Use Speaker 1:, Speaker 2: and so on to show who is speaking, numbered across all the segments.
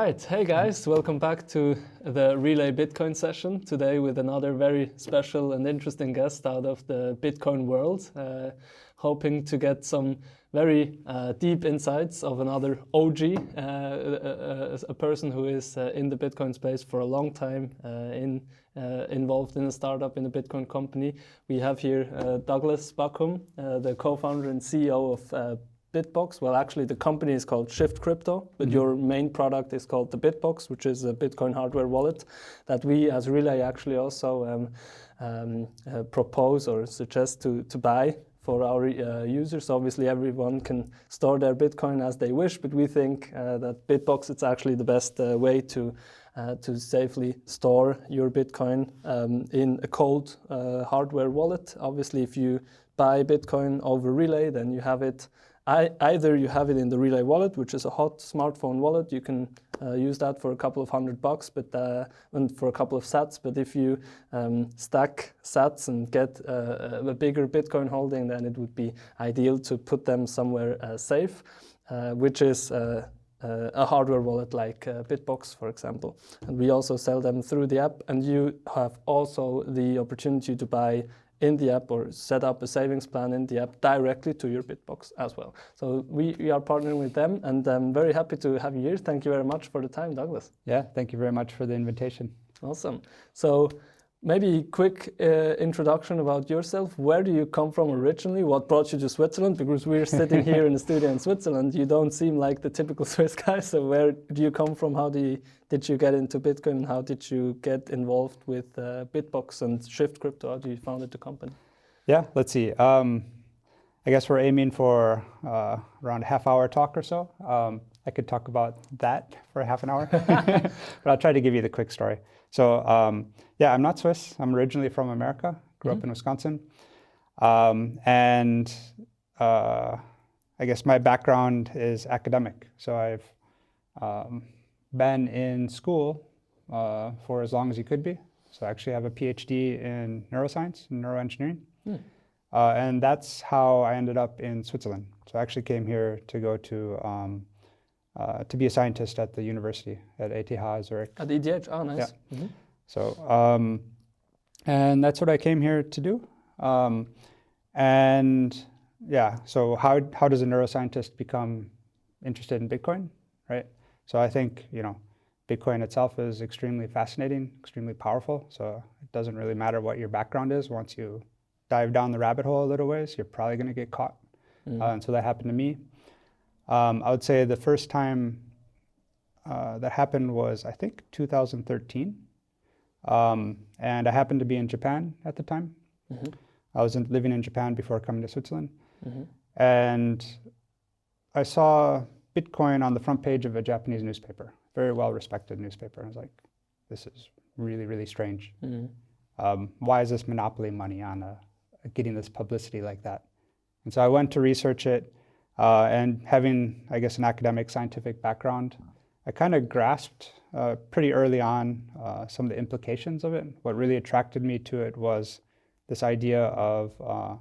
Speaker 1: right, hey guys, welcome back to the Relai Bitcoin Session today with another very special and interesting guest out of the Bitcoin world, hoping to get some very deep insights of another OG, a person who is in the Bitcoin space for a long time, involved in a startup in a Bitcoin company. We have here Douglas Bakkum, the co-founder and CEO of Bitbox. Well, actually, the company is called Shiftcrypto, but your main product is called the Bitbox, which is a Bitcoin hardware wallet that we as Relai actually also propose or suggest to buy for our users. Obviously, everyone can store their Bitcoin as they wish, but we think that Bitbox is actually the best way to safely store your Bitcoin in a cold hardware wallet. Obviously, if you buy Bitcoin over Relai, then you have it. Either you have it in the Relai wallet, which is a hot smartphone wallet. You can use that for a couple of $100, but and for a couple of sats. But if you stack sats and get a bigger Bitcoin holding, then it would be ideal to put them somewhere safe, which is a hardware wallet like Bitbox, for example. And we also sell them through the app. And you have also the opportunity to buy in the app or set up a savings plan in the app directly to your Bitbox as well. So we are partnering with them, and I'm very happy to have you here. Thank you very much for the time, Douglas.
Speaker 2: Yeah, thank you very much for the invitation.
Speaker 1: Awesome. So maybe quick introduction about yourself. Where do you come from originally? What brought you to Switzerland? Because we're sitting here in the studio in Switzerland. You don't seem like the typical Swiss guy. So where do you come from? How did you get into Bitcoin? How did you get involved with Bitbox and Shiftcrypto? How did you founded the company?
Speaker 2: Yeah, let's see. I guess we're aiming for around a half-hour talk or so. I could talk about that for a half an hour, but I'll try to give you the quick story. So yeah, I'm not Swiss. I'm originally from America, grew up in Wisconsin. And I guess my background is academic. So I've been in school for as long as you could be. So I actually have a PhD in neuroscience and neuroengineering. And that's how I ended up in Switzerland. So I actually came here to go to be a scientist at the university at ETH Zurich.
Speaker 1: At ETH, oh nice.
Speaker 2: Yeah. So, and that's what I came here to do. And yeah, so how does a neuroscientist become interested in Bitcoin, right? So I think, Bitcoin itself is extremely fascinating, extremely powerful. So it doesn't really matter what your background is. Once you dive down the rabbit hole a little ways, you're probably going to get caught. And so that happened to me. I would say the first time that happened was, I think, 2013. And I happened to be in Japan at the time. I was living in Japan before coming to Switzerland. And I saw Bitcoin on the front page of a Japanese newspaper, very well-respected newspaper. I was like, this is really, really strange. Why is this monopoly money on getting this publicity like that? And so I went to research it. And having, I guess, an academic scientific background, I kind of grasped pretty early on some of the implications of it. What really attracted me to it was this idea of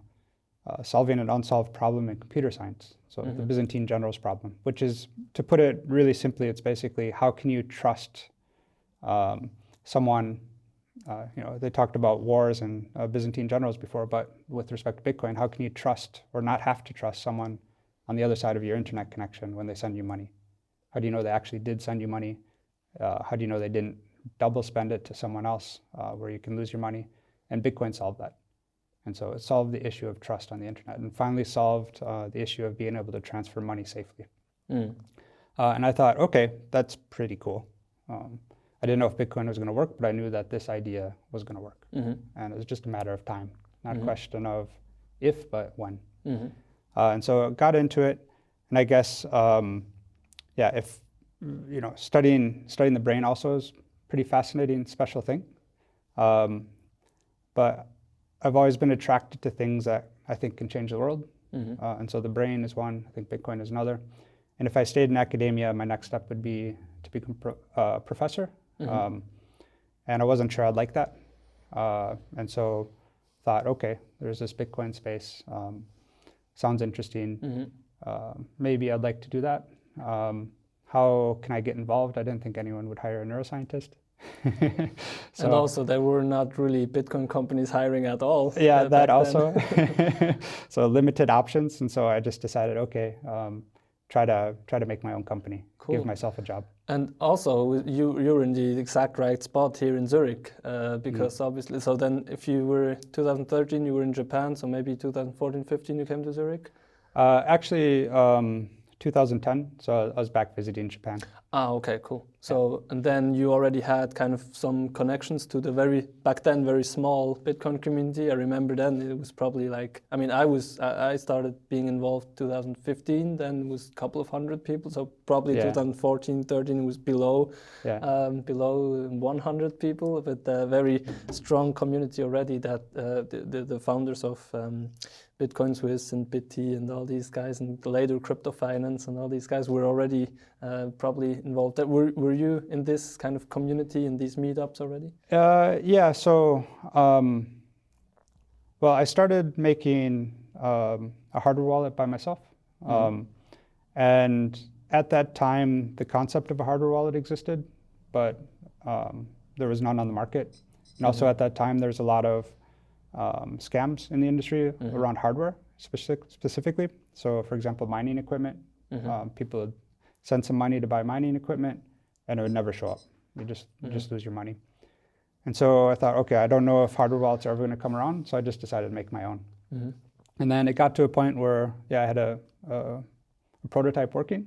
Speaker 2: solving an unsolved problem in computer science. So the Byzantine generals problem, which is, to put it really simply, it's basically how can you trust someone, they talked about wars and Byzantine generals before, but with respect to Bitcoin, how can you trust or not have to trust someone on the other side of your internet connection when they send you money? How do you know they actually did send you money? How do you know they didn't double spend it to someone else where you can lose your money? And Bitcoin solved that. And so it solved the issue of trust on the internet and finally solved the issue of being able to transfer money safely. And I thought, okay, that's pretty cool. I didn't know if Bitcoin was going to work, but I knew that this idea was going to work. And it was just a matter of time, not a question of if, but when. And so I got into it, and I guess, if studying the brain also is a pretty fascinating, special thing. But I've always been attracted to things that I think can change the world. And so the brain is one, I think Bitcoin is another. And if I stayed in academia, my next step would be to become a professor. And I wasn't sure I'd like that. And so thought, okay, there's this Bitcoin space. Sounds interesting. Maybe I'd like to do that. how can I get involved? I didn't think anyone would hire a neuroscientist.
Speaker 1: So, and also there were not really Bitcoin companies hiring at all.
Speaker 2: Yeah, that also. So limited options. And so I just decided, okay, try to make my own company, give myself a job.
Speaker 1: And also you're in the exact right spot here in Zurich, because obviously, so then if you were 2013, you were in Japan, so maybe 2014, 15, you came to Zurich?
Speaker 2: Actually, 2010, so I was back visiting Japan.
Speaker 1: Ah, okay, cool. So, and then you already had kind of some connections to the back then, very small Bitcoin community. I remember then it was probably like, I mean, I started being involved 2015, then it was a couple of hundred people. So probably 2014, 13 was below 100 people, but a very strong community already that the founders of Bitcoin Swiss and BitT and all these guys, and later Crypto Finance and all these guys were already probably involved. Were you in this kind of community, in these meetups already?
Speaker 2: Yeah, so, well, I started making a hardware wallet by myself. And at that time, the concept of a hardware wallet existed, but there was none on the market. And also at that time, there's a lot of scams in the industry around hardware specifically. So for example, mining equipment, people would send some money to buy mining equipment and it would never show up. You just lose your money. And so I thought, okay, I don't know if hardware wallets are ever going to come around, so I just decided to make my own. And then it got to a point where, I had a prototype working,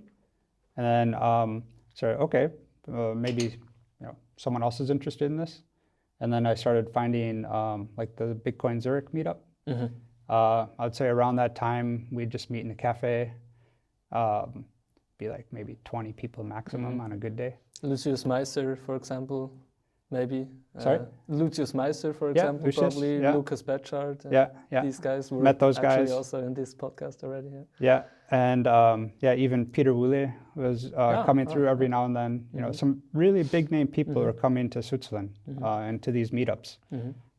Speaker 2: and then started, okay, maybe someone else is interested in this. And then I started finding like the Bitcoin Zurich meetup. I'd say around that time, we'd just meet in a cafe, be like maybe 20 people maximum on a good day.
Speaker 1: Lucius Meiser, for example, maybe.
Speaker 2: Sorry?
Speaker 1: Lucius Meiser, for example,
Speaker 2: Lucius,
Speaker 1: probably. Lucas Betchard.
Speaker 2: These
Speaker 1: guys were
Speaker 2: met those
Speaker 1: actually
Speaker 2: guys.
Speaker 1: Also in this podcast already.
Speaker 2: Yeah, and even Peter Wule was coming through every now and then. Some really big name people are coming to Switzerland and to these meetups.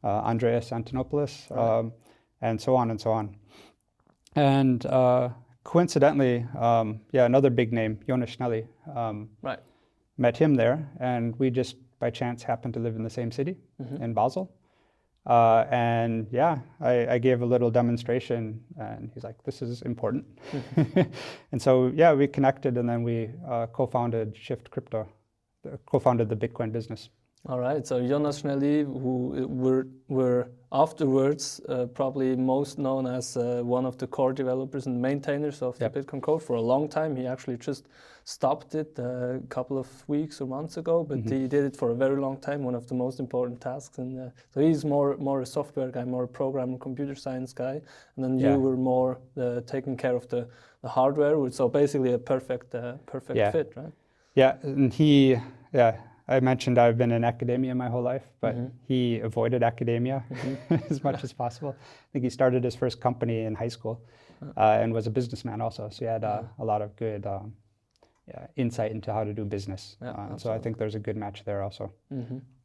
Speaker 2: Andreas Antonopoulos, and so on and so on. And coincidentally, another big name, Jonas Schnelli, met him there, and we just by chance happened to live in the same city in Basel. And I gave a little demonstration, and he's like, "This is important." And so we connected, and then we co-founded Shiftcrypto, co-founded the Bitcoin business.
Speaker 1: All right. So Jonas Schnelli, who were afterwards probably most known as one of the core developers and maintainers of the Bitcoin code for a long time. He actually just stopped it a couple of weeks or months ago, but he did it for a very long time, one of the most important tasks. And so he's more a software guy, more a programmer, computer science guy. And then you were more taking care of the hardware. So basically a perfect fit, right? Yeah,
Speaker 2: and I mentioned I've been in academia my whole life, but he avoided academia as much as possible. I think he started his first company in high school and was a businessman also. So he had a lot of good insight into how to do business. So I think there's a good match there also.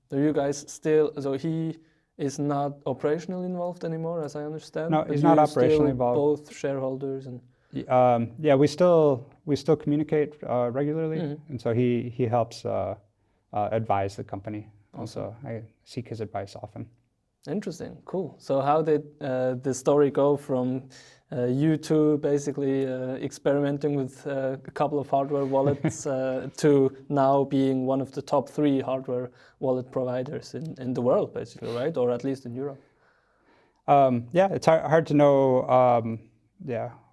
Speaker 1: So you guys so he is not operationally involved anymore, as I understand?
Speaker 2: No, he's not operationally involved.
Speaker 1: Both shareholders and...
Speaker 2: we still communicate regularly, and so he helps advise the company. Also, I seek his advice often.
Speaker 1: Interesting, cool. So how did the story go from you two basically experimenting with a couple of hardware wallets to now being one of the top 3 hardware wallet providers in the world, basically, right? Or at least in Europe?
Speaker 2: It's hard to know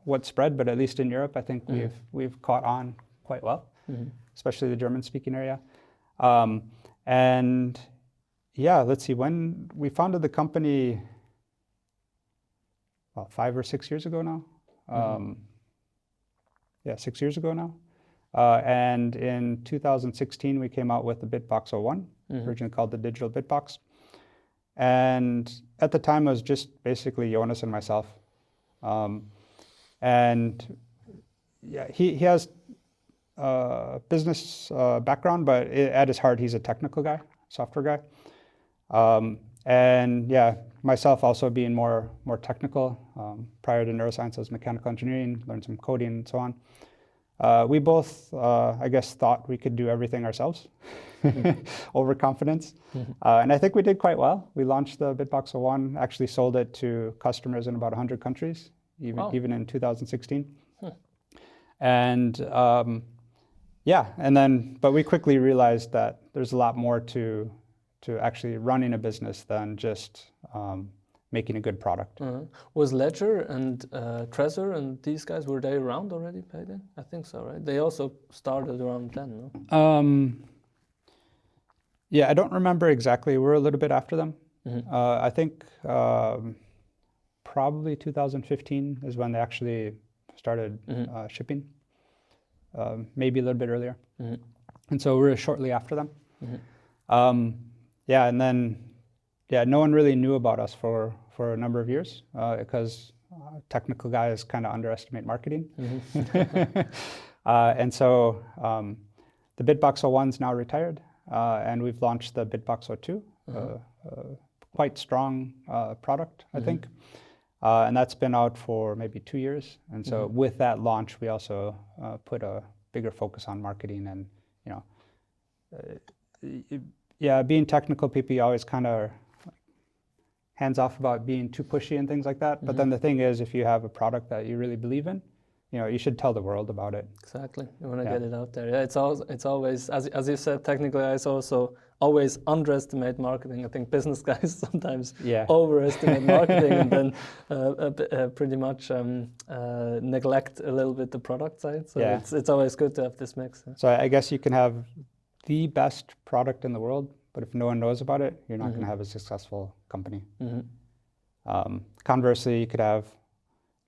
Speaker 2: what spread, but at least in Europe, I think we've caught on quite well, especially the German-speaking area. And let's see, when we founded the company, 5 or 6 years ago now. 6 years ago now. And in 2016, we came out with the Bitbox 01, originally called the Digital Bitbox. And at the time, it was just basically Jonas and myself. He has business background, but at his heart, he's a technical guy, software guy. Myself also being more technical. Prior to neuroscience, I was mechanical engineering, learned some coding and so on. We both, I guess, thought we could do everything ourselves. Overconfidence. And I think we did quite well. We launched the Bitbox 01, actually sold it to customers in about 100 countries, even in 2016. And but we quickly realized that there's a lot more to actually running a business than just making a good product.
Speaker 1: Was Ledger and Trezor and these guys, were they around already by then? I think so, right? They also started around then, no?
Speaker 2: Yeah, I don't remember exactly. We're a little bit after them. I think probably 2015 is when they actually started shipping. Maybe a little bit earlier. And so we're shortly after them. And then no one really knew about us for a number of years because technical guys kind of underestimate marketing. And so the Bitbox 01's now retired, and we've launched the Bitbox 02, quite strong product, I think. And that's been out for maybe 2 years. And so with that launch, we also put a bigger focus on marketing and, being technical people, you always kind of hands off about being too pushy and things like that. But then the thing is, if you have a product that you really believe in, you should tell the world about it.
Speaker 1: Exactly. You want to get it out there. Yeah, it's always, as you said, technical guys also always underestimate marketing. I think business guys sometimes overestimate marketing and then pretty much neglect a little bit the product side. So it's always good to have this mix.
Speaker 2: So I guess you can have the best product in the world, but if no one knows about it, you're not going to have a successful company. Conversely, you could have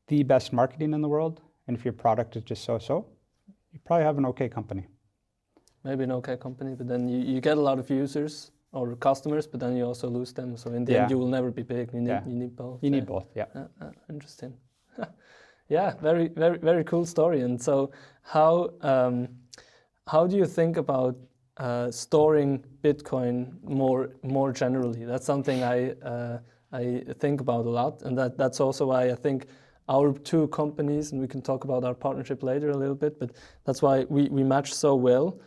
Speaker 2: the best marketing in the world, and if your product is just so-so, you probably have an okay company.
Speaker 1: Maybe an okay company, but then you get a lot of users or customers, but then you also lose them. So in the end, you will never be big. You need both.
Speaker 2: You need both,
Speaker 1: interesting. Yeah, very, very, very cool story. And so how do you think about storing Bitcoin more generally? That's something I think about a lot, and that's also why I think our two companies, and we can talk about our partnership later a little bit, but that's why we match so well,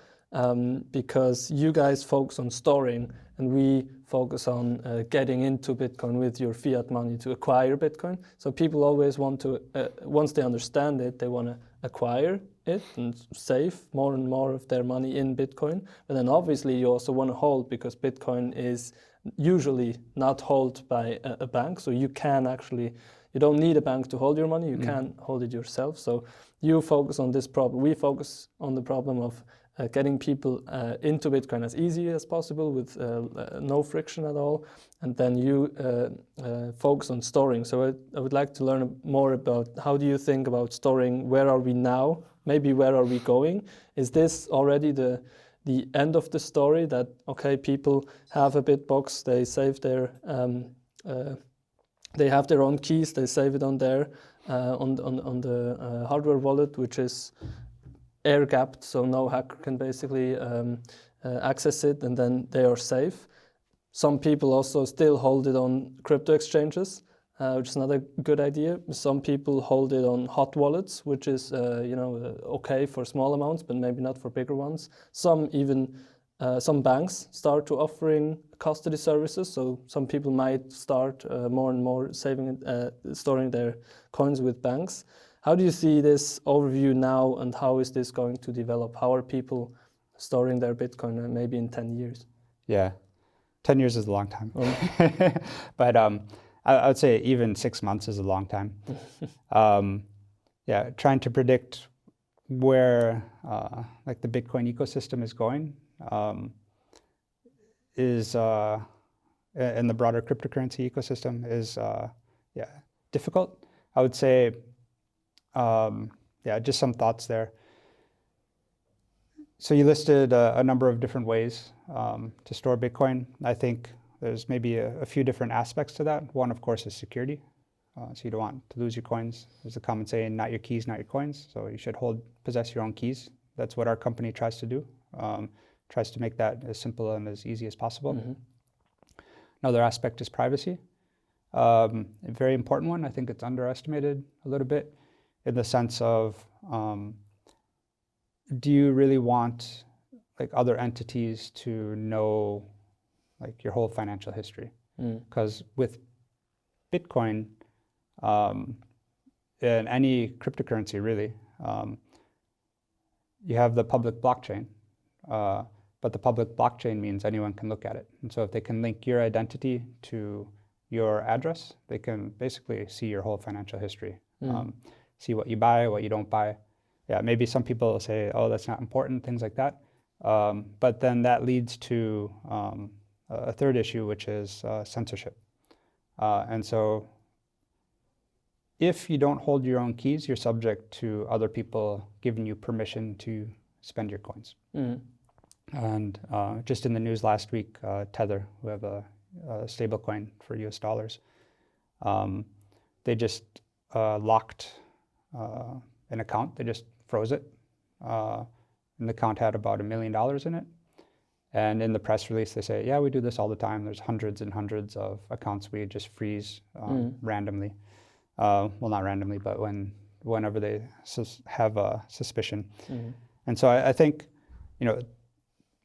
Speaker 1: because you guys focus on storing and we focus on getting into Bitcoin with your fiat money to acquire Bitcoin. So people always want to, once they understand it, they want to acquire it and save more and more of their money in Bitcoin. But then obviously you also want to hold, because Bitcoin is usually not held by a bank. So you can actually, you don't need a bank to hold your money. You can hold it yourself. So you focus on this problem. We focus on the problem of getting people into Bitcoin as easy as possible with no friction at all. And then you focus on storing. So I would like to learn more about, how do you think about storing? Where are we now? Maybe where are we going? Is this already the end of the story, that, okay, people have a Bitbox, they save their, they have their own keys, they save it on there, on the hardware wallet, which is air-gapped, so no hacker can basically access it, and then they are safe. Some people also still hold it on crypto exchanges, which is not a good idea. Some people hold it on hot wallets, which is okay for small amounts, but maybe not for bigger ones. Some banks start to offering custody services, so some people might start more and more storing their coins with banks. How do you see this overview now, and how is this going to develop? How are people storing their Bitcoin maybe in 10 years?
Speaker 2: Yeah, 10 years is a long time. But I would say even 6 months is a long time. Trying to predict where the Bitcoin ecosystem is going is in the broader cryptocurrency ecosystem is difficult. I would say just some thoughts there. So you listed a number of different ways to store Bitcoin. I think there's maybe a few different aspects to that. One, of course, is security. So you don't want to lose your coins. There's a common saying, not your keys, not your coins. So you should possess your own keys. That's what our company tries to do. Tries to make that as simple and as easy as possible. Another aspect is privacy. A very important one. I think it's underestimated a little bit, in the sense of do you really want like other entities to know like your whole financial history? Because with Bitcoin, and any cryptocurrency really, you have the public blockchain, but the public blockchain means anyone can look at it. And so if they can link your identity to your address, they can basically see your whole financial history, see what you buy, what you don't buy. Yeah, maybe some people will say, oh, that's not important, things like that. But then that leads to a third issue, which is censorship. And so if you don't hold your own keys, you're subject to other people giving you permission to spend your coins. And just in the news last week, Tether, who have a stable coin for US dollars, they just locked an account. They just froze it. And the account had about $1 million in it. And in the press release, they say, yeah, we do this all the time. There's hundreds and hundreds of accounts we just freeze randomly. Well, not randomly, but whenever they have a suspicion. And so I think,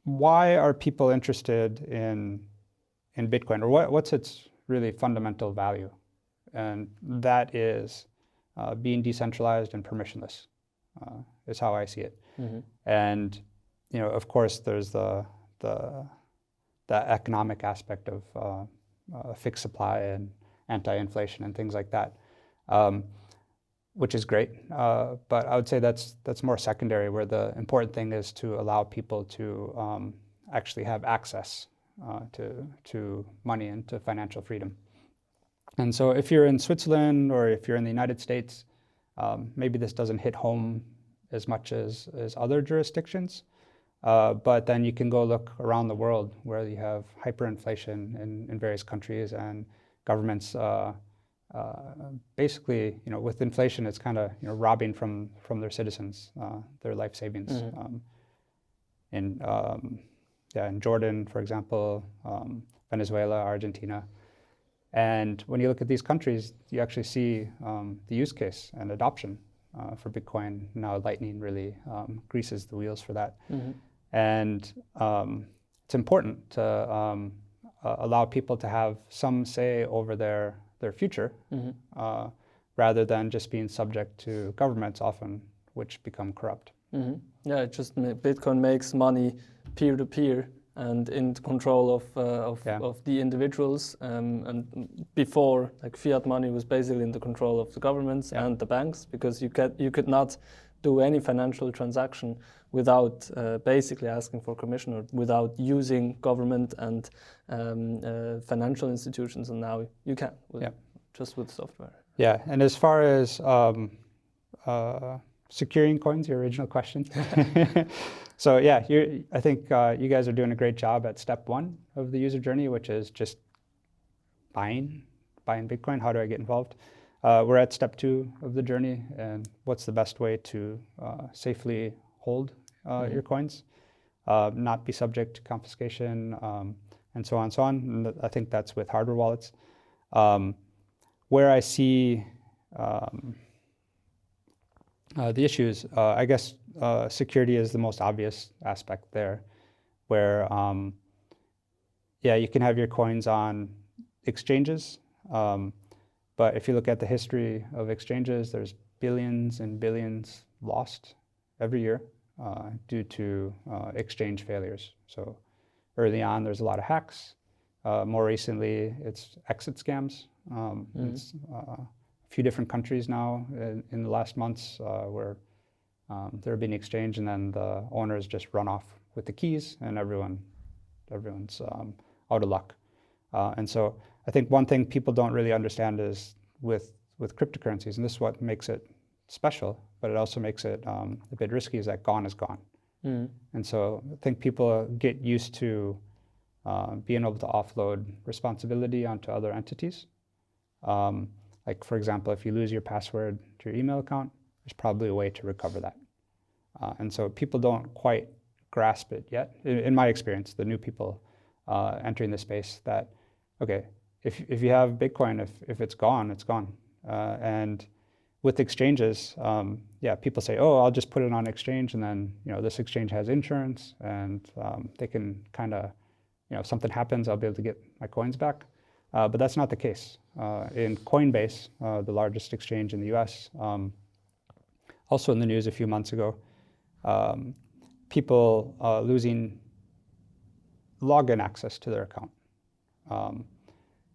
Speaker 2: why are people interested in Bitcoin, or what's its really fundamental value? And that is being decentralized and permissionless, is how I see it. And of course, there's the economic aspect of fixed supply and anti-inflation and things like that, which is great. But I would say that's more secondary, where the important thing is to allow people to actually have access to money and to financial freedom. And so if you're in Switzerland or if you're in the United States, maybe this doesn't hit home as much as other jurisdictions. But then you can go look around the world where you have hyperinflation in various countries, and governments basically, with inflation, it's kind of robbing from their citizens their life savings. In Jordan, for example, Venezuela, Argentina. And when you look at these countries, you actually see the use case and adoption for Bitcoin. Now Lightning really greases the wheels for that. And it's important to allow people to have some say over their future, rather than just being subject to governments often, which become corrupt.
Speaker 1: Yeah, Bitcoin makes money peer-to-peer and in control of the individuals. And before, like, fiat money was basically in the control of the governments and the banks, because you could not do any financial transaction without basically asking for permission, or without using government and financial institutions. And now you can, just with software.
Speaker 2: Yeah, and as far as securing coins, your original question. So yeah, I think you guys are doing a great job at step one of the user journey, which is just buying Bitcoin. How do I get involved? We're at step two of the journey, and what's the best way to safely hold your coins, not be subject to confiscation, and so on and so on. And I think that's with hardware wallets. Where I see the issues, I guess security is the most obvious aspect there, where you can have your coins on exchanges, but if you look at the history of exchanges, there's billions and billions lost every year due to exchange failures. So early on, there's a lot of hacks. More recently, it's exit scams. It's a few different countries now in the last months where there have been exchange, and then the owners just run off with the keys, and everyone's out of luck. And so I think one thing people don't really understand is with cryptocurrencies, and this is what makes it special, but it also makes it a bit risky, is that gone is gone. And so I think people get used to being able to offload responsibility onto other entities. Like, for example, if you lose your password to your email account, there's probably a way to recover that. And so people don't quite grasp it yet, in my experience, the new people entering the space, that, okay, if you have Bitcoin, if it's gone, it's gone. And with exchanges, people say, oh, I'll just put it on exchange, and then this exchange has insurance, and they can kind of, if something happens, I'll be able to get my coins back. But that's not the case. In Coinbase, the largest exchange in the US, also in the news a few months ago, people losing login access to their account.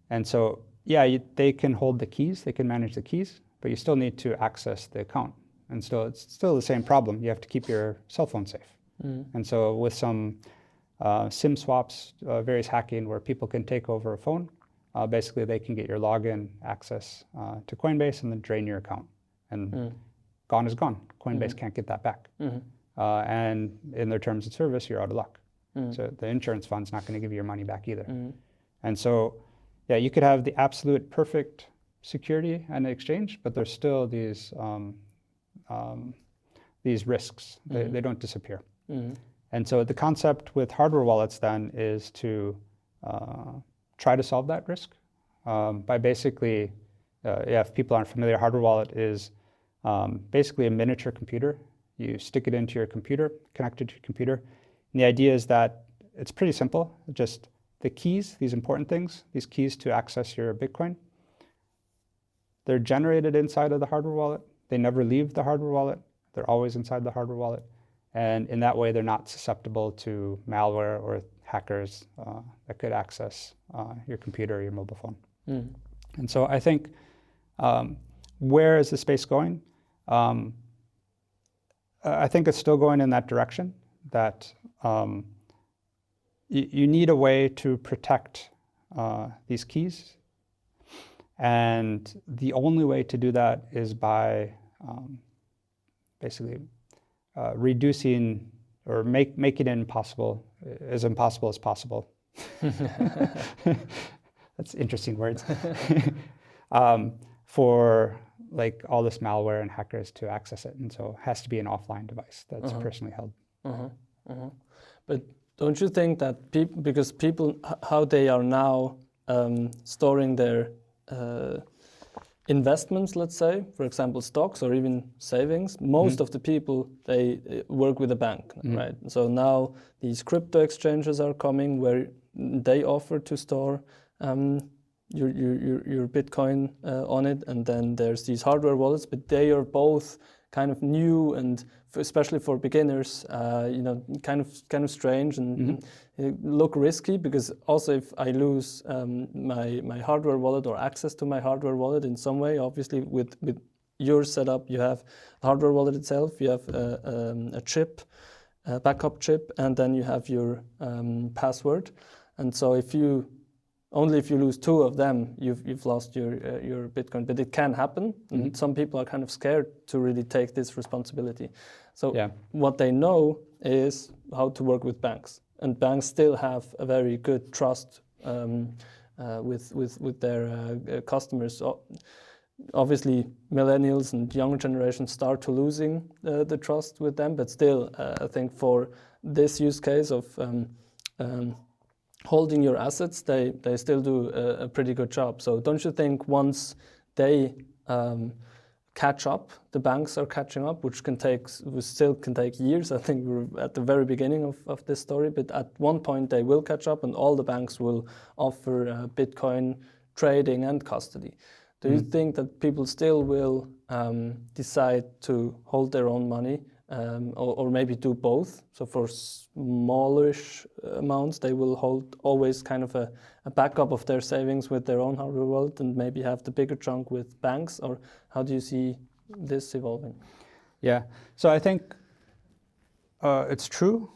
Speaker 2: And so, they can hold the keys, they can manage the keys, but you still need to access the account. And so it's still the same problem. You have to keep your cell phone safe. And so with some SIM swaps, various hacking where people can take over a phone, basically they can get your login access to Coinbase and then drain your account. And gone is gone. Coinbase can't get that back. And in their terms of service, you're out of luck. So the insurance fund's not going to give you your money back either. And so, you could have the absolute perfect security and exchange, but there's still these risks. They don't disappear. And so the concept with hardware wallets then is to try to solve that risk by basically, if people aren't familiar, hardware wallet is basically a miniature computer. You stick it into your computer, connect it to your computer. And the idea is that it's pretty simple. Just the keys, these important things, these keys to access your Bitcoin, they're generated inside of the hardware wallet. They never leave the hardware wallet. They're always inside the hardware wallet. And in that way, they're not susceptible to malware or hackers that could access your computer or your mobile phone. And so I think, where is the space going? I think it's still going in that direction, that you need a way to protect these keys. And the only way to do that is by basically reducing or making it impossible as possible. That's interesting words. For like all this malware and hackers to access it. And so it has to be an offline device that's personally held.
Speaker 1: But don't you think that because people, how they are now storing their investments, let's say, for example, stocks or even savings, most of the people, they work with a bank, right? So now these crypto exchanges are coming where they offer to store your Bitcoin on it, and then there's these hardware wallets, but they are both kind of new and especially for beginners, kind of strange and look risky, because also if I lose my hardware wallet or access to my hardware wallet in some way, obviously with your setup, you have the hardware wallet itself, you have a chip, a backup chip, and then you have your password. And so if you lose two of them, you've lost your Bitcoin. But it can happen, and some people are kind of scared to really take this responsibility. So what they know is how to work with banks, and banks still have a very good trust with their customers. So obviously, millennials and younger generations start to losing the trust with them, but still, I think for this use case of holding your assets, they still do a pretty good job. So don't you think once they catch up, the banks are catching up, which still can take years. I think we're at the very beginning of this story, but at one point they will catch up and all the banks will offer Bitcoin trading and custody. Do you think that people still will decide to hold their own money or maybe do both? So for smallish amounts, they will hold always kind of a backup of their savings with their own hardware wallet and maybe have the bigger chunk with banks? Or how do you see this evolving?
Speaker 2: Yeah, so I think it's true.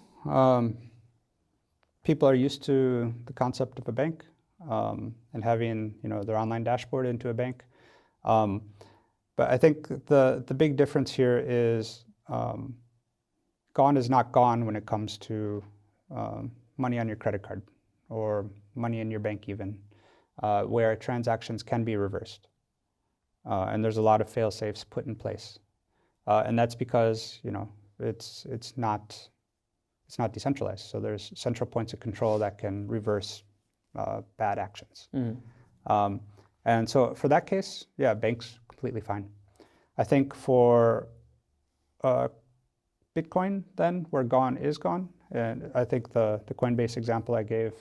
Speaker 2: People are used to the concept of a bank and having their online dashboard into a bank. But I think the big difference here is gone is not gone when it comes to money on your credit card or money in your bank even, where transactions can be reversed. And there's a lot of fail-safes put in place. And that's because it's not decentralized. So there's central points of control that can reverse bad actions. And so for that case, banks completely fine. I think for Bitcoin, then, where gone is gone, and I think the Coinbase example I gave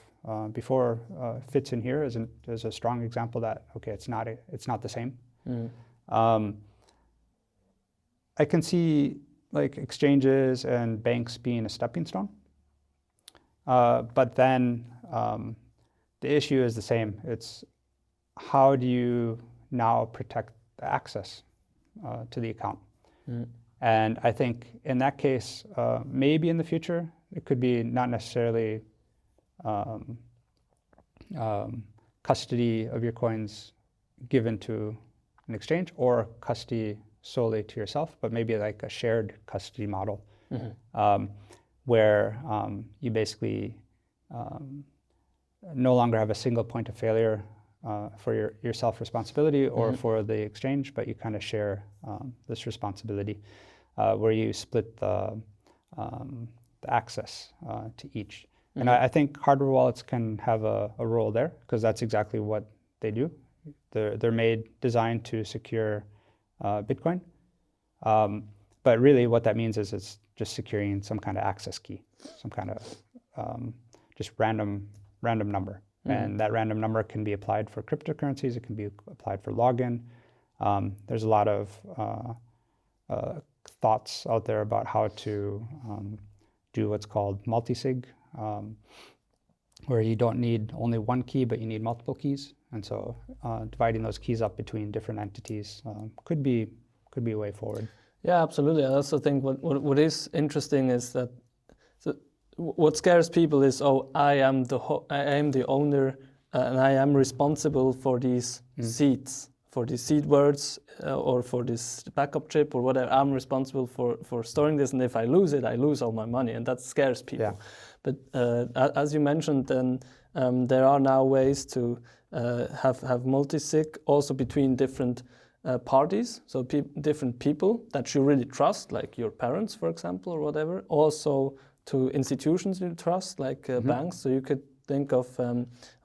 Speaker 2: before fits in here as a strong example that, okay, it's not the same. I can see like exchanges and banks being a stepping stone, but then the issue is the same. It's how do you now protect the access to the account? And I think in that case, maybe in the future, it could be not necessarily custody of your coins given to an exchange or custody solely to yourself, but maybe like a shared custody model where you basically no longer have a single point of failure for your self-responsibility or for the exchange, but you kind of share this responsibility where you split the access to each. And I think hardware wallets can have a role there because that's exactly what they do. They're designed to secure Bitcoin. But really what that means is it's just securing some kind of access key, some kind of just random number. And that random number can be applied for cryptocurrencies. It can be applied for login. There's a lot of thoughts out there about how to do what's called multisig, where you don't need only one key, but you need multiple keys. And so dividing those keys up between different entities could be a way forward.
Speaker 1: Yeah, absolutely. I also think what is interesting is that what scares people is, I am the owner and I am responsible for these seeds, for these seed words or for this backup chip or whatever. I'm responsible for storing this, and if I lose it, I lose all my money, and that scares people. Yeah. But as you mentioned, then there are now ways to have multisig also between different parties, so different people that you really trust, like your parents, for example, or whatever. Also to institutions you trust, like banks. So you could think of,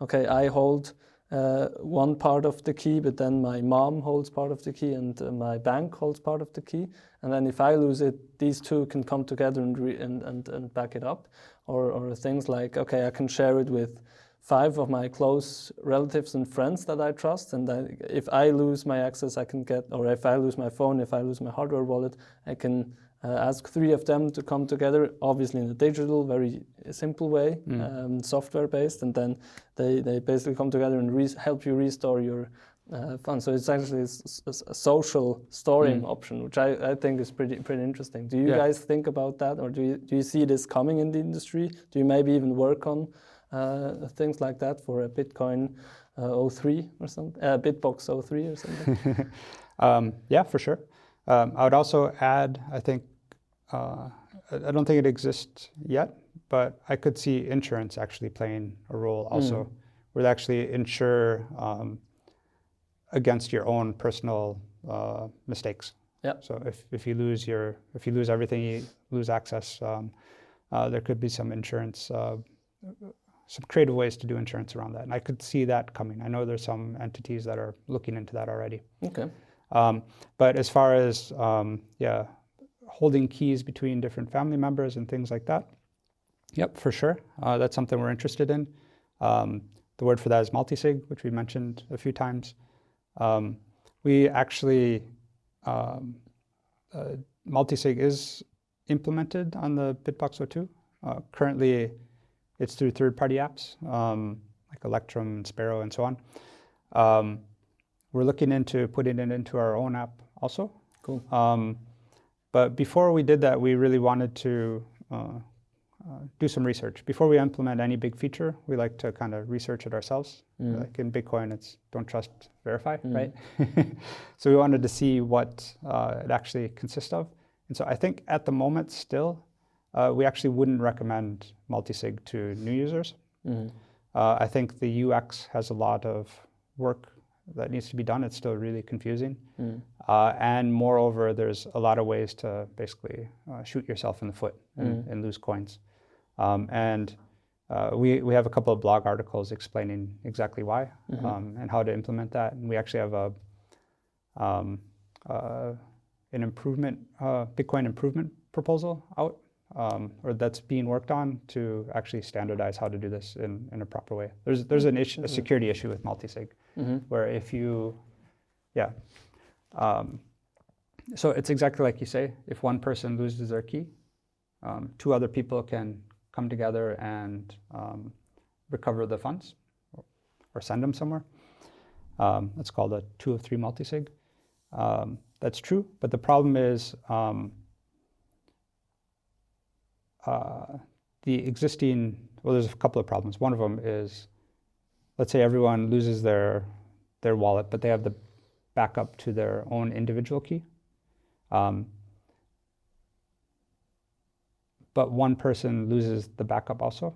Speaker 1: okay, I hold one part of the key, but then my mom holds part of the key, and my bank holds part of the key. And then if I lose it, these two can come together and back it up. Or things like, okay, I can share it with 5 of my close relatives and friends that I trust, and if I lose my access, I can get, or if I lose my phone, if I lose my hardware wallet, I can ask 3 of them to come together, obviously in a digital, very simple way, software-based, and then they basically come together and help you restore your funds. So it's actually a social storing option, which I think is pretty interesting. Do you guys think about that, or do you see this coming in the industry? Do you maybe even work on things like that for a Bitcoin 03 or something, Bitbox 03 or something?
Speaker 2: Yeah, for sure. I would also add, I think, I don't think it exists yet, but I could see insurance actually playing a role also, where they actually insure against your own personal mistakes. Yeah. So if you lose everything, you lose access, there could be some insurance, some creative ways to do insurance around that. And I could see that coming. I know there's some entities that are looking into that already.
Speaker 1: Okay.
Speaker 2: But as far as, holding keys between different family members and things like that, yep, for sure. That's something we're interested in. The word for that is multisig, which we mentioned a few times. We actually, multisig is implemented on the Bitbox 02. Currently, it's through third-party apps, like Electrum and Sparrow and so on. We're looking into putting it into our own app also.
Speaker 1: Cool.
Speaker 2: But before we did that, we really wanted to do some research. Before we implement any big feature, we like to kind of research it ourselves. Like in Bitcoin, it's don't trust, verify, right? So we wanted to see what it actually consists of. And so I think at the moment still, we actually wouldn't recommend multisig to new users. I think the UX has a lot of work that needs to be done. It's still really confusing. And moreover, there's a lot of ways to basically shoot yourself in the foot and lose coins. And we have a couple of blog articles explaining exactly why and how to implement that. And we actually have an improvement, Bitcoin improvement proposal out, or that's being worked on to actually standardize how to do this in a proper way. There's an issue, a security issue with multisig, where if you, so it's exactly like you say. If one person loses their key, two other people can come together and recover the funds or send them somewhere. That's called a 2 of 3 multisig. That's true, but the problem is the existing, well, there's a couple of problems. One of them is, let's say everyone loses their wallet, but they have the backup to their own individual key. But one person loses the backup also.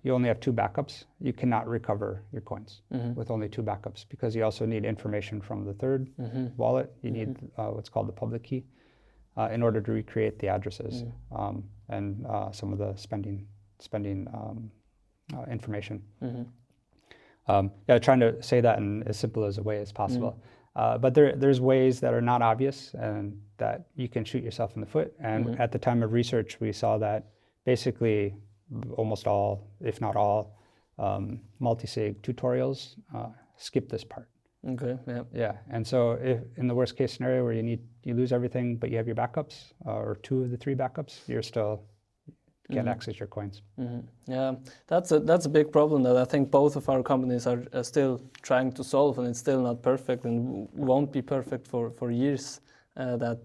Speaker 2: You only have 2 backups. You cannot recover your coins with only 2 backups, because you also need information from the third wallet. You need what's called the public key in order to recreate the addresses and some of the spending information. Trying to say that in as simple as a way as possible. But there's ways that are not obvious and that you can shoot yourself in the foot. And at the time of research, we saw that basically almost all, if not all, multisig tutorials skip this part.
Speaker 1: Okay. Yeah.
Speaker 2: Yeah. And so, if in the worst case scenario where you lose everything, but you have your backups or 2 of the 3 backups, you're still can't access your coins.
Speaker 1: Yeah, that's a big problem that I think both of our companies are still trying to solve, and it's still not perfect and won't be perfect for years. That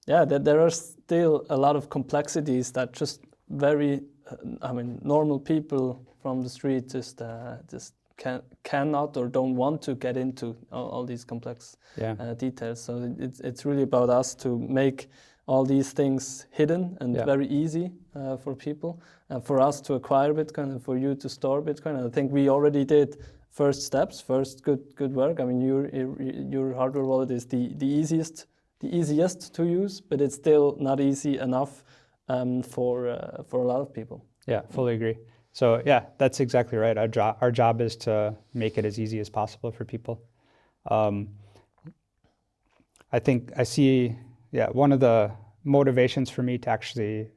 Speaker 1: there are still a lot of complexities that just normal people from the street just cannot or don't want to get into all these complex details. So it's really about us to make all these things hidden and very easy for people, and for us to acquire Bitcoin and for you to store Bitcoin. And I think we already did first steps, good work. I mean, your hardware wallet is the easiest to use, but it's still not easy enough for a lot of people.
Speaker 2: Yeah, fully agree. So that's exactly right. Our job is to make it as easy as possible for people. I think I see. One of the motivations for me to actually,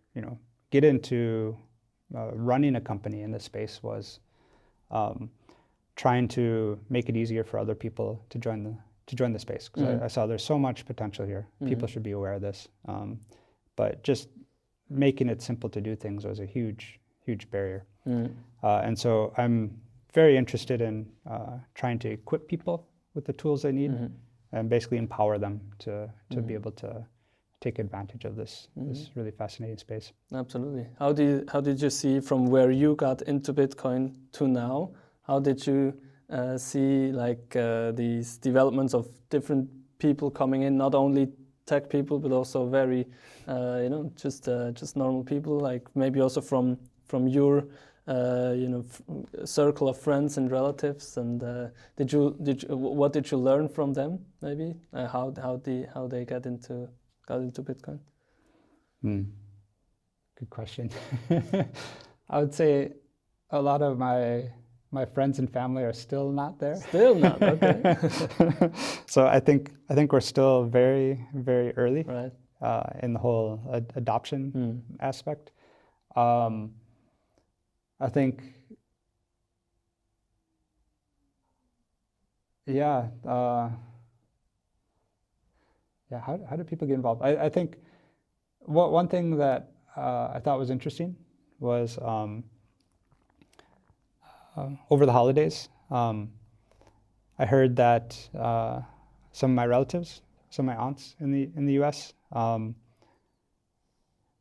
Speaker 2: get into running a company in this space was trying to make it easier for other people to join the space. Because I saw there's so much potential here. People should be aware of this. But just making it simple to do things was a huge barrier. And so I'm very interested in trying to equip people with the tools they need. And basically empower them to be able to take advantage of this really fascinating space.
Speaker 1: Absolutely. How did you see from where you got into Bitcoin to now? How did you see these developments of different people coming in, not only tech people but also very just normal people, like maybe also from your circle of friends and relatives, and what did you learn from them? Maybe how they got into Bitcoin?
Speaker 2: Good question. I would say a lot of my friends and family are still not there.
Speaker 1: Still not, okay.
Speaker 2: So I think we're still very, very early,
Speaker 1: right,
Speaker 2: in the whole adoption aspect. I think, how do people get involved? I think one thing that I thought was interesting was over the holidays, I heard that some of my relatives, some of my aunts in the U.S.,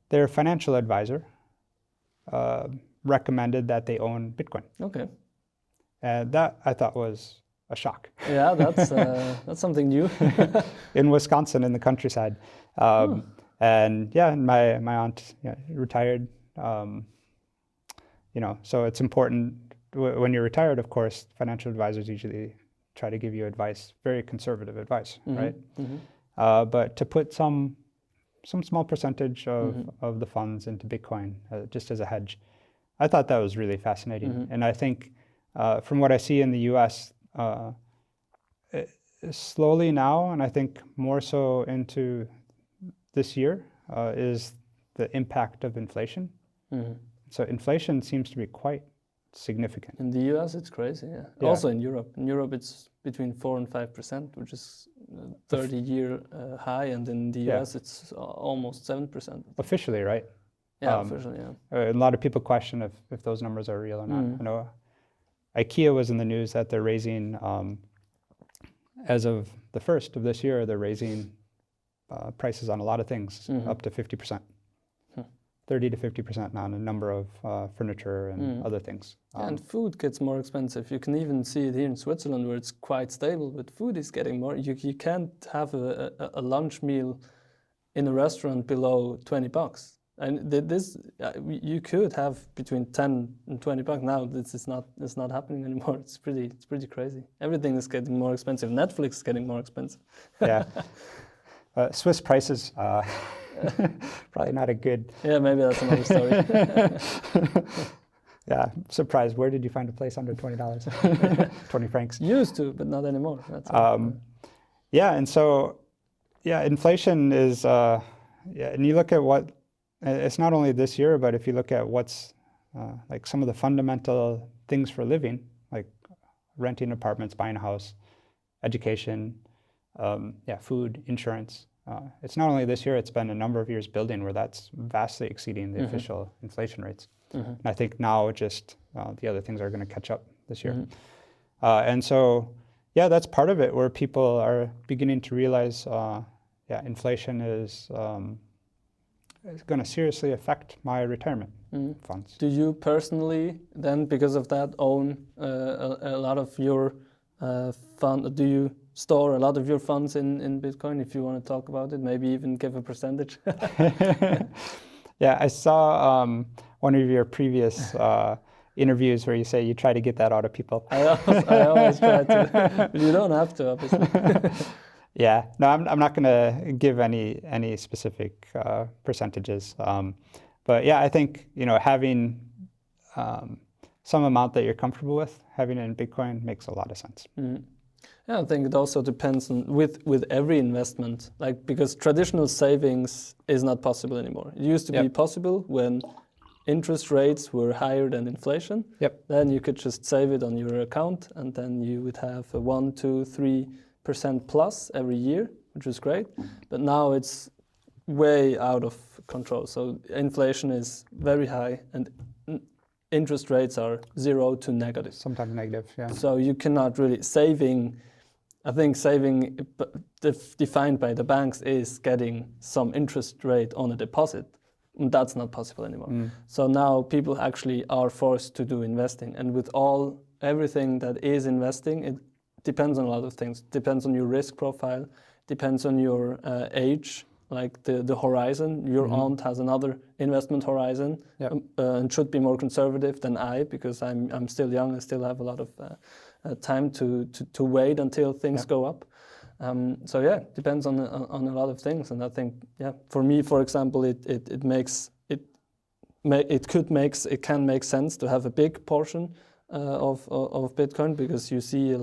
Speaker 2: their financial advisor recommended that they own Bitcoin.
Speaker 1: Okay.
Speaker 2: And that I thought was a shock.
Speaker 1: Yeah, that's something new.
Speaker 2: In Wisconsin, in the countryside. And my aunt retired. So it's important when you're retired, of course, financial advisors usually try to give you advice, very conservative advice, right? But to put some small percentage of the funds into Bitcoin just as a hedge, I thought that was really fascinating. And I think from what I see in the U.S., slowly now, and I think more so into this year, is the impact of inflation.
Speaker 1: Mm-hmm.
Speaker 2: So inflation seems to be quite significant.
Speaker 1: In the US, it's crazy, yeah. Also in Europe. In Europe, it's between 4 and 5%, which is 30-year high, and in the US, it's almost 7%.
Speaker 2: Officially, right?
Speaker 1: Yeah, officially, yeah.
Speaker 2: A lot of people question if those numbers are real or not. I know IKEA was in the news that they're raising, as of the 1st of this year, they're raising prices on a lot of things up to 50%. 30 to 50% on a number of furniture and other things.
Speaker 1: And food gets more expensive. You can even see it here in Switzerland where it's quite stable, but food is getting more. You can't have a lunch meal in a restaurant below $20. And this you could have between 10 and $20. Now it's not happening anymore. It's pretty crazy. Everything is getting more expensive. Netflix is getting more expensive.
Speaker 2: Yeah. Swiss prices, probably not a good...
Speaker 1: Yeah, maybe that's another story.
Speaker 2: Yeah, surprised. Where did you find a place under $20? 20 francs.
Speaker 1: Used to, but not anymore. That's
Speaker 2: yeah, and so, inflation is, and you look at what, it's not only this year, but if you look at what's like some of the fundamental things for living, like renting apartments, buying a house, education, food, insurance. It's not only this year, it's been a number of years building where that's vastly exceeding the official inflation rates. And I think now just the other things are going to catch up this year. And so, that's part of it where people are beginning to realize, inflation is going to seriously affect my retirement funds.
Speaker 1: Do you personally then, because of that, own a lot of your fund? Do you store a lot of your funds in Bitcoin? If you want to talk about it, maybe even give a percentage.
Speaker 2: Yeah, I saw one of your previous interviews where you say you try to get that out of people.
Speaker 1: I always try to, but you don't have to, obviously.
Speaker 2: Yeah, no, I'm not going to give any specific percentages, but I think having some amount that you're comfortable with, having it in Bitcoin makes a lot of sense.
Speaker 1: Yeah, I think it also depends on with every investment, like because traditional savings is not possible anymore. It used to be possible when interest rates were higher than inflation. Then you could just save it on your account, and then you would have a 1, 2, 3% plus every year, which was great. But now it's way out of control. So inflation is very high, and interest rates are 0 to negative.
Speaker 2: Sometimes negative, yeah.
Speaker 1: So you cannot really saving defined by the banks is getting some interest rate on a deposit. And that's not possible anymore. So now people actually are forced to do investing, and with everything that is investing, it depends on a lot of things. Depends on your risk profile, depends on your age, like the horizon. Your aunt has another investment horizon and should be more conservative than I, because I'm still young. I still have a lot of time to wait until things go up. So depends on a lot of things, and I think for me, for example, it can make sense to have a big portion of Bitcoin, because you see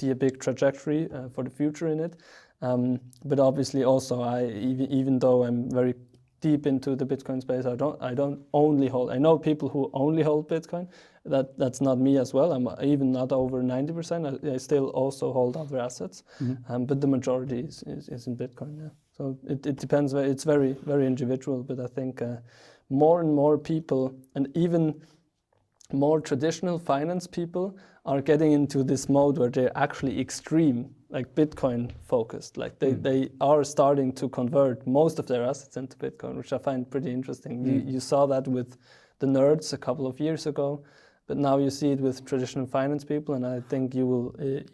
Speaker 1: a big trajectory for the future in it. But obviously, also even though I'm very deep into the Bitcoin space, I don't only hold. I know people who only hold Bitcoin. That's not me as well. I'm even not over 90%. I still also hold other assets, but the majority is in Bitcoin. Yeah. So it depends. It's very, very individual. But I think more and more people, and even more traditional finance people, are getting into this mode where they're actually extreme, like Bitcoin focused. Like they are starting to convert most of their assets into Bitcoin, which I find pretty interesting. You saw that with the nerds a couple of years ago, but now you see it with traditional finance people, and I think you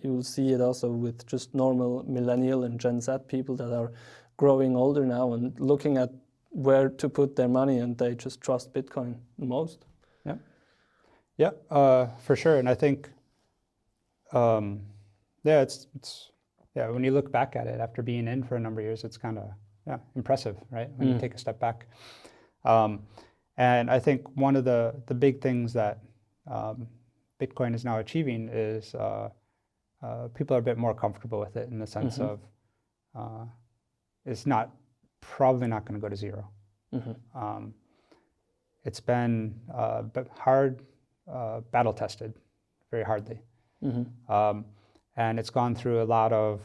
Speaker 1: will see it also with just normal millennial and Gen Z people that are growing older now and looking at where to put their money, and they just trust Bitcoin the most.
Speaker 2: Yeah, for sure. And I think, it's when you look back at it after being in for a number of years, it's kind of impressive, right? When you take a step back. And I think one of the big things that Bitcoin is now achieving is people are a bit more comfortable with it in the sense
Speaker 1: Mhm.
Speaker 2: of it's probably not going to go to zero.
Speaker 1: Mhm.
Speaker 2: It's been hard, battle tested very hardly.
Speaker 1: Mhm.
Speaker 2: And it's gone through a lot of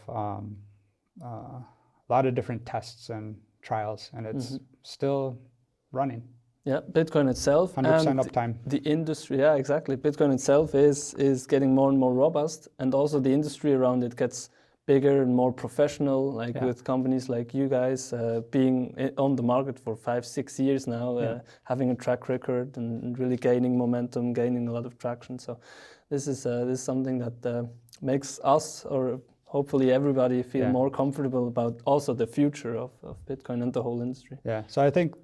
Speaker 2: different tests and trials, and it's still running.
Speaker 1: Yeah, Bitcoin itself
Speaker 2: 100%
Speaker 1: and
Speaker 2: uptime.
Speaker 1: the industry. Yeah, exactly. Bitcoin itself is getting more and more robust, and also the industry around it gets bigger and more professional. Like
Speaker 2: Yeah.
Speaker 1: with companies like you guys being on the market for 5-6 years now,
Speaker 2: Yeah.
Speaker 1: having a track record and really gaining momentum, gaining a lot of traction. So this is something that makes us, or hopefully everybody, feel
Speaker 2: Yeah.
Speaker 1: more comfortable about also the future of Bitcoin and the whole industry.
Speaker 2: Yeah. So I think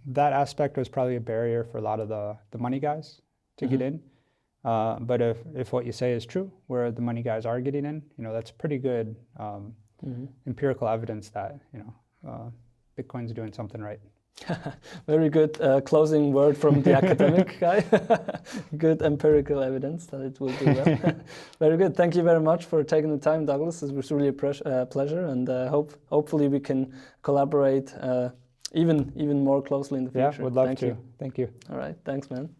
Speaker 2: that aspect was probably a barrier for a lot of the money guys to get in. But if what you say is true, where the money guys are getting in, that's pretty good empirical evidence that Bitcoin's doing something right.
Speaker 1: Very good closing word from the academic guy. Good empirical evidence that it will do well. Very good. Thank you very much for taking the time, Douglas. It was really a pleasure, and hopefully we can collaborate even more closely in the future.
Speaker 2: Yeah, would love
Speaker 1: Thank
Speaker 2: to.
Speaker 1: you.
Speaker 2: Thank you.
Speaker 1: All right. Thanks, man.